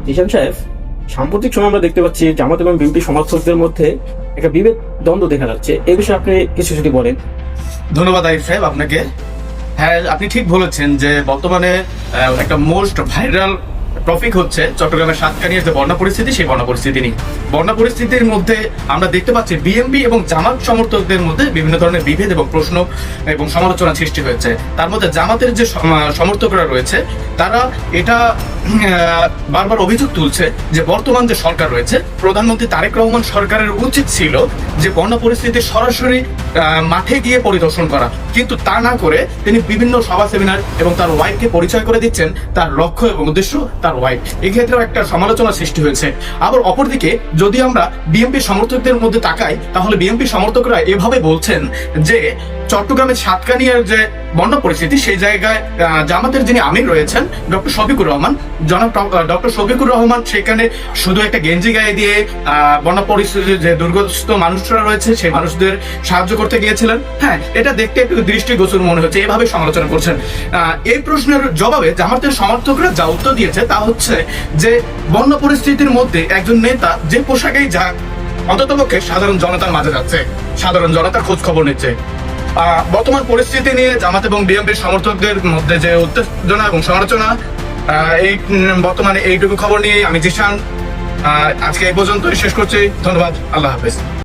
জিশান সাহেব, সাম্প্রতিক সময় আমরা দেখতে পাচ্ছি জামাত এবং বিএনপি সমর্থকদের মধ্যে একটা বিভেদ দ্বন্দ্ব দেখা যাচ্ছে। এই বিষয়ে আপনি কিছু যদি বলেন। ধন্যবাদ আরিফ সাহেব আপনাকে। হ্যাঁ, আপনি ঠিক বলেছেন যে বর্তমানে একটা মোস্ট ভাইরাল টপিক হচ্ছে চট্টগ্রামের সাতকানিয়ার যে বন্যা পরিস্থিতি, সেই বন্যা পরিস্থিতি নিয়ে। বন্যা পরিস্থিতির মধ্যে আমরা দেখতে পাচ্ছি বিএনপি এবং জামাত সমর্থকদের মধ্যে বিভিন্ন ধরনের বিভেদ এবং প্রশ্ন এবং সমালোচনা সৃষ্টি হয়েছে। তার মধ্যে জামাতের যে সমর্থকরা রয়েছে তারা এটা বারবার অভিযোগ তুলছে যে বর্তমান যে সরকার রয়েছে, প্রধানমন্ত্রী তারেক রহমান সরকারের উচিত ছিল যে বন্যা পরিস্থিতি সরাসরি মাঠে গিয়ে পরিদর্শন করা, কিন্তু তা না করে তিনি বিভিন্ন সভা সেমিনার এবং তার ওয়াইফকে পরিচয় করে দিচ্ছেন তার লক্ষ্য এবং উদ্দেশ্য তার ওয়াইফ। এক্ষেত্রেও একটা সমালোচনা সৃষ্টি হয়েছে। আবার অপরদিকে যদি আমরা বিএনপি সমর্থকদের মধ্যে তাকাই, তাহলে বিএনপি সমর্থকরা এভাবে বলছেন যে চট্টগ্রামের সাতকানিয়ার যে বন্যা পরিস্থিতি, সেই জায়গায় জামাতের যিনি আমির রয়েছেন ডক্টর শফিকুর রহমান, জনাব ডক্টর শফিকুর রহমান সেখানে শুধু একটা গেঞ্জি গায়ে দিয়ে বন্যা পরিস্থিতির যে দুর্গত মানুষরা রয়েছে সেই মানুষদের সাহায্য করতে গিয়েছিলেন। হ্যাঁ, এটা দেখতে একটু দৃষ্টিগোচর মনে হচ্ছে, এভাবে সমালোচনা করছেন। এই প্রশ্নের জবাবে জামাতের সমর্থকরা যা উত্তর দিয়েছে তা হচ্ছে যে বন্যা পরিস্থিতির মধ্যে একজন নেতা যে পোশাকেই যাক, অন্ততপক্ষে সাধারণ জনতার মাঝে যাচ্ছে, সাধারণ জনতার খোঁজ খবর নিচ্ছে। বর্তমান পরিস্থিতি নিয়ে জামাত এবং বিএনপির সমর্থকদের মধ্যে যে উত্তেজনা এবং সমালোচনা, এই বর্তমানে এইটুকু খবর নিয়ে আমি জিশান আজকে এই পর্যন্তই শেষ করছি। ধন্যবাদ, আল্লাহ হাফেজ।